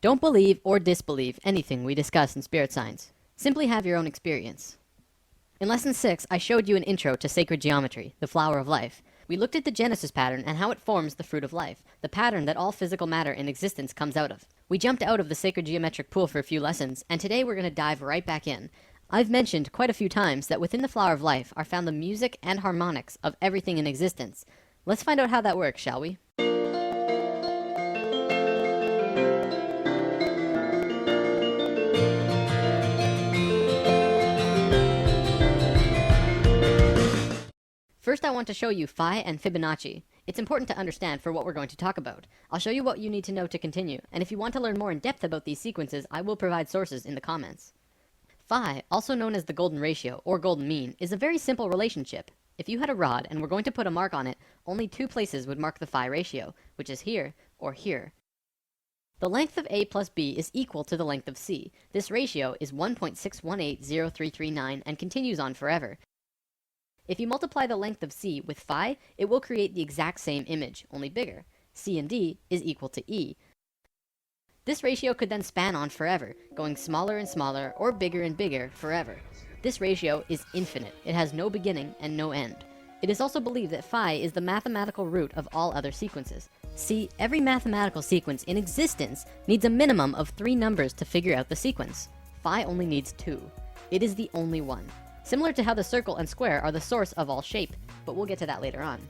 Don't believe or disbelieve anything we discuss in spirit science. Simply have your own experience. In Lesson 6, I showed you an intro to sacred geometry, the flower of life. We looked at the Genesis pattern and how it forms the fruit of life, the pattern that all physical matter in existence comes out of. We jumped out of the sacred geometric pool for a few lessons, and today we're going to dive right back in. I've mentioned quite a few times that within the flower of life are found the music and harmonics of everything in existence. Let's find out how that works, shall we? First, I want to show you phi and Fibonacci. It's important to understand for what we're going to talk about. I'll show you what you need to know to continue, and if you want to learn more in depth about these sequences, I will provide sources in the comments. Phi, also known as the golden ratio or golden mean, is a very simple relationship. If you had a rod and were going to put a mark on it, only two places would mark the phi ratio, which is here or here. The length of A plus B is equal to the length of C. This ratio is 1.6180339 and continues on forever. If you multiply the length of C with phi, it will create the exact same image, only bigger. C and D is equal to E. This ratio could then span on forever, going smaller and smaller or bigger and bigger forever. This ratio is infinite. It has no beginning and no end. It is also believed that phi is the mathematical root of all other sequences. See, every mathematical sequence in existence needs a minimum of 3 numbers to figure out the sequence. Phi only needs 2. It is the only one. Similar to how the circle and square are the source of all shape, but we'll get to that later on.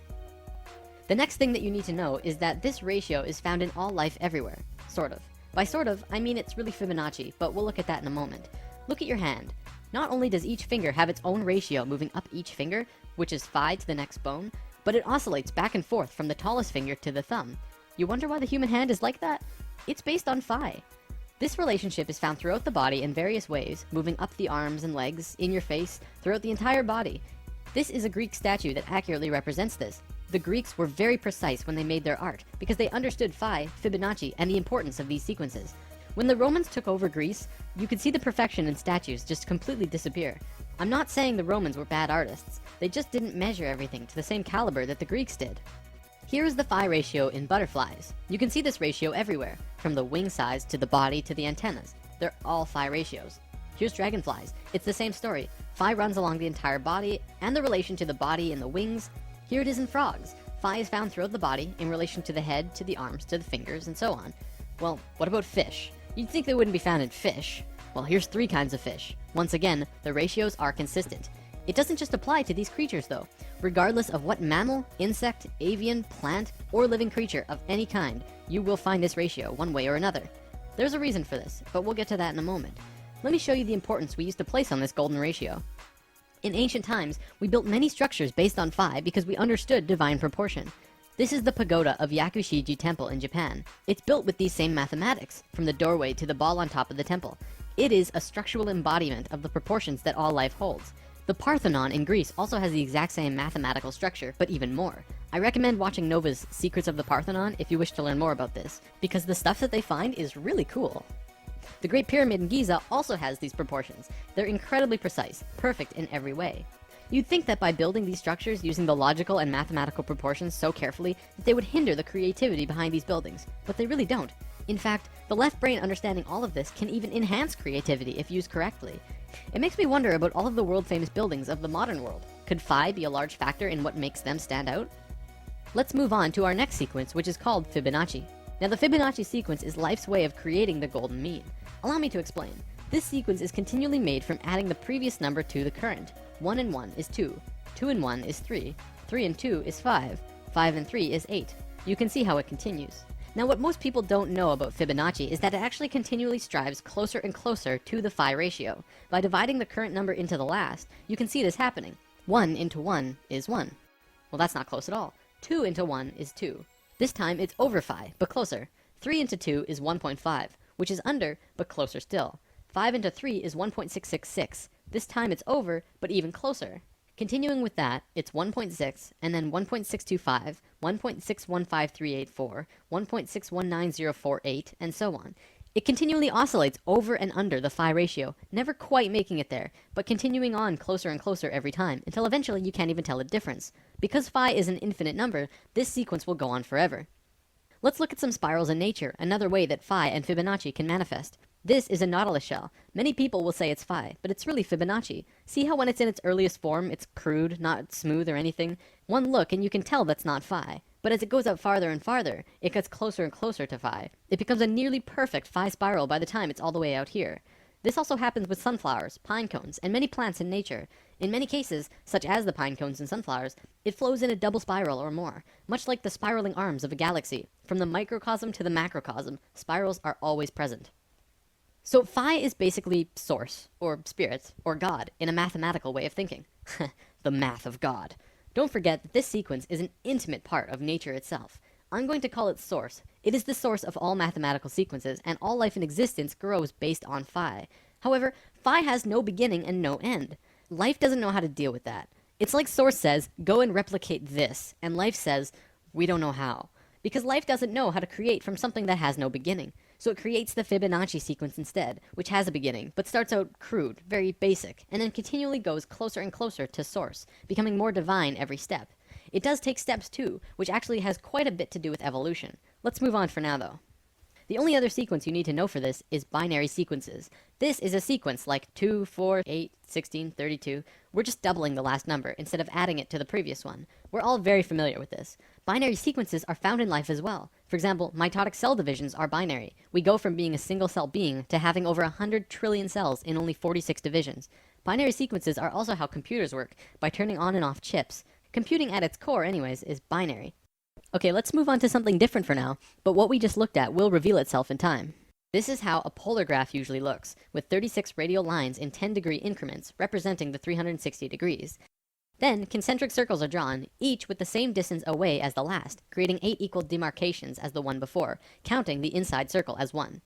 The next thing that you need to know is that this ratio is found in all life everywhere, sort of. By sort of, I mean it's really Fibonacci, but we'll look at that in a moment. Look at your hand. Not only does each finger have its own ratio moving up each finger, which is phi to the next bone, but it oscillates back and forth from the tallest finger to the thumb. You wonder why the human hand is like that? It's based on phi. This relationship is found throughout the body in various ways, moving up the arms and legs, in your face, throughout the entire body. This is a Greek statue that accurately represents this. The Greeks were very precise when they made their art, because they understood phi, Fibonacci, and the importance of these sequences. When the Romans took over Greece, you could see the perfection in statues just completely disappear. I'm not saying the Romans were bad artists, they just didn't measure everything to the same caliber that the Greeks did. Here is the phi ratio in butterflies. You can see this ratio everywhere, from the wing size to the body to the antennas. They're all phi ratios. Here's dragonflies. It's the same story. Phi runs along the entire body, and the relation to the body and the wings. Here it is in frogs. Phi is found throughout the body, in relation to the head, to the arms, to the fingers, and so on. Well, what about fish? You'd think they wouldn't be found in fish. Well, here's 3 kinds of fish. Once again, the ratios are consistent. It doesn't just apply to these creatures though. Regardless of what mammal, insect, avian, plant, or living creature of any kind, you will find this ratio one way or another. There's a reason for this, but we'll get to that in a moment. Let me show you the importance we used to place on this golden ratio. In ancient times, we built many structures based on phi because we understood divine proportion. This is the pagoda of Yakushiji Temple in Japan. It's built with these same mathematics, from the doorway to the ball on top of the temple. It is a structural embodiment of the proportions that all life holds. The Parthenon in Greece also has the exact same mathematical structure, but even more. I recommend watching Nova's Secrets of the Parthenon if you wish to learn more about this, because the stuff that they find is really cool. The Great Pyramid in Giza also has these proportions. They're incredibly precise, perfect in every way. You'd think that by building these structures using the logical and mathematical proportions so carefully, that they would hinder the creativity behind these buildings, but they really don't. In fact, the left brain understanding all of this can even enhance creativity if used correctly. It makes me wonder about all of the world-famous buildings of the modern world. Could phi be a large factor in what makes them stand out? Let's move on to our next sequence, which is called Fibonacci. Now, the Fibonacci sequence is life's way of creating the golden mean. Allow me to explain. This sequence is continually made from adding the previous number to the current. 1 and 1 is 2. 2 and 1 is 3. 3 and 2 is 5. 5 and 3 is 8. You can see how it continues. Now, what most people don't know about Fibonacci is that it actually continually strives closer and closer to the phi ratio. By dividing the current number into the last, you can see this happening. 1 into 1 is 1. Well, that's not close at all. 2 into 1 is 2. This time it's over phi, but closer. 3 into 2 is 1.5, which is under, but closer still. 5 into 3 is 1.666. This time it's over, but even closer. Continuing with that, it's 1.6, and then 1.625, 1.615384, 1.619048, and so on. It continually oscillates over and under the phi ratio, never quite making it there, but continuing on closer and closer every time, until eventually you can't even tell the difference. Because phi is an infinite number, this sequence will go on forever. Let's look at some spirals in nature, another way that phi and Fibonacci can manifest. This is a nautilus shell. Many people will say it's phi, but it's really Fibonacci. See how when it's in its earliest form, it's crude, not smooth or anything? One look and you can tell that's not phi. But as it goes out farther and farther, it gets closer and closer to phi. It becomes a nearly perfect phi spiral by the time it's all the way out here. This also happens with sunflowers, pine cones, and many plants in nature. In many cases, such as the pine cones and sunflowers, it flows in a double spiral or more, much like the spiraling arms of a galaxy. From the microcosm to the macrocosm, spirals are always present. So phi is basically source, or spirit, or God, in a mathematical way of thinking. The math of God. Don't forget that this sequence is an intimate part of nature itself. I'm going to call it source. It is the source of all mathematical sequences, and all life in existence grows based on phi. However, phi has no beginning and no end. Life doesn't know how to deal with that. It's like source says, go and replicate this, and life says, we don't know how. Because life doesn't know how to create from something that has no beginning. So it creates the Fibonacci sequence instead, which has a beginning, but starts out crude, very basic, and then continually goes closer and closer to source, becoming more divine every step. It does take steps too, which actually has quite a bit to do with evolution. Let's move on for now though. The only other sequence you need to know for this is binary sequences. This is a sequence like 2, 4, 8, 16, 32. We're just doubling the last number instead of adding it to the previous one. We're all very familiar with this. Binary sequences are found in life as well. For example, mitotic cell divisions are binary. We go from being a single cell being to having over 100 trillion cells in only 46 divisions. Binary sequences are also how computers work, by turning on and off chips. Computing at its core anyways is binary. Okay, let's move on to something different for now, but what we just looked at will reveal itself in time. This is how a polar graph usually looks, with 36 radial lines in 10-degree increments representing the 360 degrees. Then, concentric circles are drawn, each with the same distance away as the last, creating 8 equal demarcations as the one before, counting the inside circle as 1.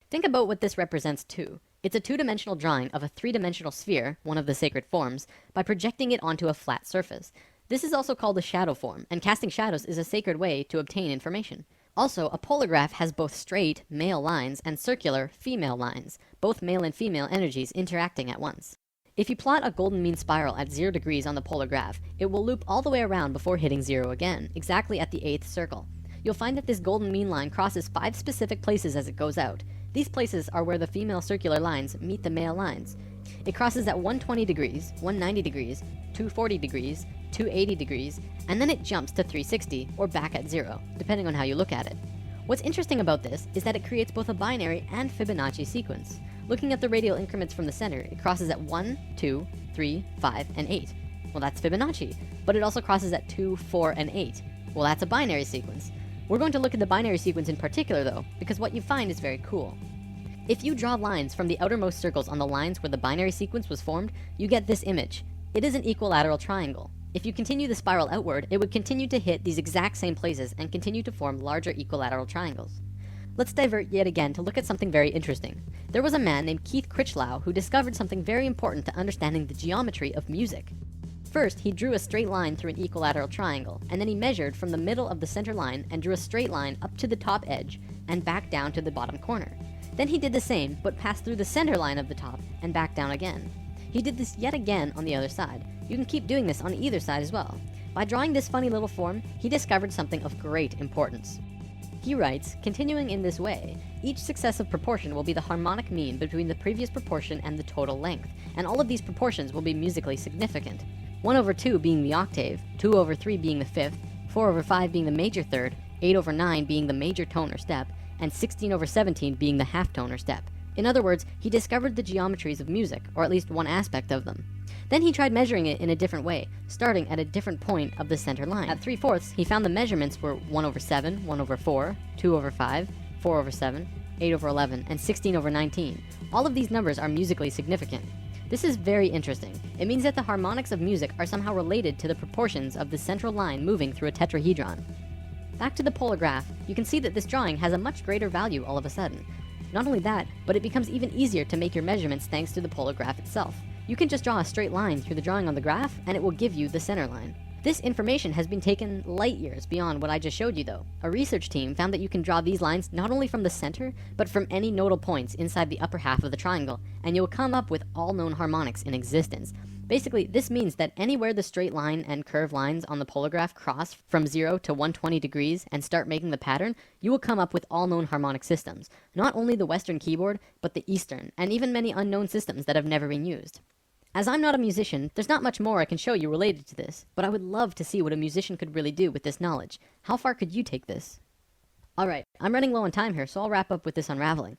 Think about what this represents too. It's a two-dimensional drawing of a three-dimensional sphere, one of the sacred forms, by projecting it onto a flat surface. This is also called a shadow form, and casting shadows is a sacred way to obtain information. Also, a polar graph has both straight, male lines, and circular, female lines, both male and female energies interacting at once. If you plot a golden mean spiral at 0 degrees on the polar graph, it will loop all the way around before hitting 0 again, exactly at the 8th circle. You'll find that this golden mean line crosses 5 specific places as it goes out. These places are where the female circular lines meet the male lines. It crosses at 120 degrees, 190 degrees, 240 degrees, 280 degrees, and then it jumps to 360 or back at 0, depending on how you look at it. What's interesting about this is that it creates both a binary and Fibonacci sequence. Looking at the radial increments from the center, it crosses at 1, 2, 3, 5, and 8. Well, that's Fibonacci, but it also crosses at 2, 4, and 8. Well, that's a binary sequence. We're going to look at the binary sequence in particular though, because what you find is very cool. If you draw lines from the outermost circles on the lines where the binary sequence was formed, you get this image. It is an equilateral triangle. If you continue the spiral outward, it would continue to hit these exact same places and continue to form larger equilateral triangles. Let's divert yet again to look at something very interesting. There was a man named Keith Critchlow who discovered something very important to understanding the geometry of music. First, he drew a straight line through an equilateral triangle, and then he measured from the middle of the center line and drew a straight line up to the top edge and back down to the bottom corner. Then he did the same, but passed through the center line of the top and back down again. He did this yet again on the other side. You can keep doing this on either side as well. By drawing this funny little form, he discovered something of great importance. He writes, continuing in this way, each successive proportion will be the harmonic mean between the previous proportion and the total length, and all of these proportions will be musically significant. 1/2 being the octave, 2/3 being the fifth, 4/5 being the major third, 8/9 being the major tone or step, and 16/17 being the half tone or step. In other words, he discovered the geometries of music, or at least one aspect of them. Then he tried measuring it in a different way, starting at a different point of the center line. At 3/4, he found the measurements were 1/7, 1/4, 2/5, 4/7, 8/11, and 16/19. All of these numbers are musically significant. This is very interesting. It means that the harmonics of music are somehow related to the proportions of the central line moving through a tetrahedron. Back to the polar graph, you can see that this drawing has a much greater value all of a sudden. Not only that, but it becomes even easier to make your measurements thanks to the polar graph itself. You can just draw a straight line through the drawing on the graph, and it will give you the center line. This information has been taken light years beyond what I just showed you though. A research team found that you can draw these lines not only from the center, but from any nodal points inside the upper half of the triangle, and you'll come up with all known harmonics in existence. Basically, this means that anywhere the straight line and curved lines on the polar graph cross from 0 to 120 degrees and start making the pattern, you will come up with all known harmonic systems. Not only the Western keyboard, but the Eastern, and even many unknown systems that have never been used. As I'm not a musician, there's not much more I can show you related to this, but I would love to see what a musician could really do with this knowledge. How far could you take this? Alright, I'm running low on time here, so I'll wrap up with this unraveling.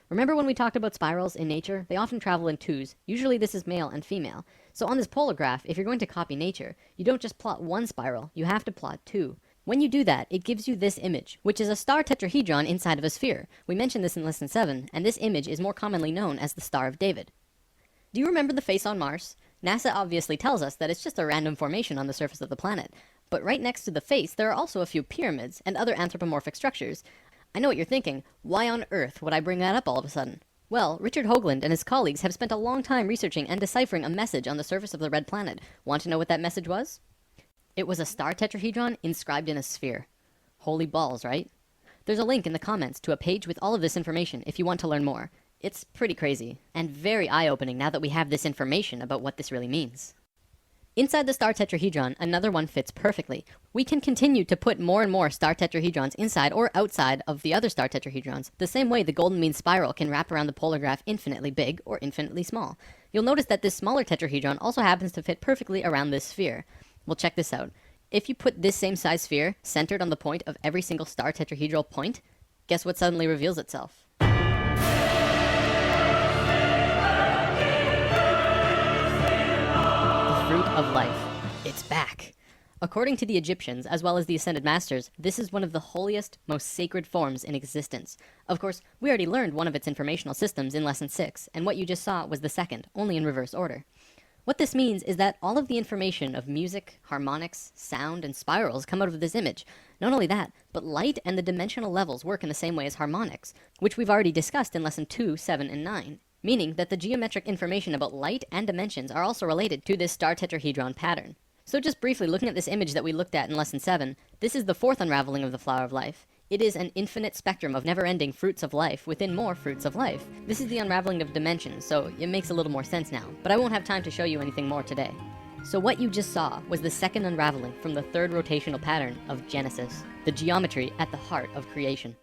Remember when we talked about spirals in nature? They often travel in twos. Usually this is male and female. So on this polar graph, if you're going to copy nature, you don't just plot one spiral, you have to plot two. When you do that, it gives you this image, which is a star tetrahedron inside of a sphere. We mentioned this in lesson 7, and this image is more commonly known as the Star of David. Do you remember the face on Mars? NASA obviously tells us that it's just a random formation on the surface of the planet. But right next to the face, there are also a few pyramids and other anthropomorphic structures. I know what you're thinking. Why on earth would I bring that up all of a sudden? Well, Richard Hoagland and his colleagues have spent a long time researching and deciphering a message on the surface of the red planet. Want to know what that message was? It was a star tetrahedron inscribed in a sphere. Holy balls, right? There's a link in the comments to a page with all of this information if you want to learn more. It's pretty crazy, and very eye-opening now that we have this information about what this really means. Inside the star tetrahedron, another one fits perfectly. We can continue to put more and more star tetrahedrons inside or outside of the other star tetrahedrons, the same way the golden mean spiral can wrap around the polar graph infinitely big or infinitely small. You'll notice that this smaller tetrahedron also happens to fit perfectly around this sphere. Well, check this out. If you put this same size sphere centered on the point of every single star tetrahedral point, guess what suddenly reveals itself? The fruit of life. It's back. According to the Egyptians, as well as the Ascended Masters, this is one of the holiest, most sacred forms in existence. Of course, we already learned one of its informational systems in Lesson 6, and what you just saw was the second, only in reverse order. What this means is that all of the information of music, harmonics, sound, and spirals come out of this image. Not only that, but light and the dimensional levels work in the same way as harmonics, which we've already discussed in Lesson 2, 7, and 9. Meaning that the geometric information about light and dimensions are also related to this star tetrahedron pattern. So just briefly looking at this image that we looked at in Lesson 7, this is the fourth unraveling of the Flower of Life. It is an infinite spectrum of never-ending fruits of life within more fruits of life. This is the unraveling of dimensions, so it makes a little more sense now, but I won't have time to show you anything more today. So what you just saw was the second unraveling from the third rotational pattern of Genesis, the geometry at the heart of creation.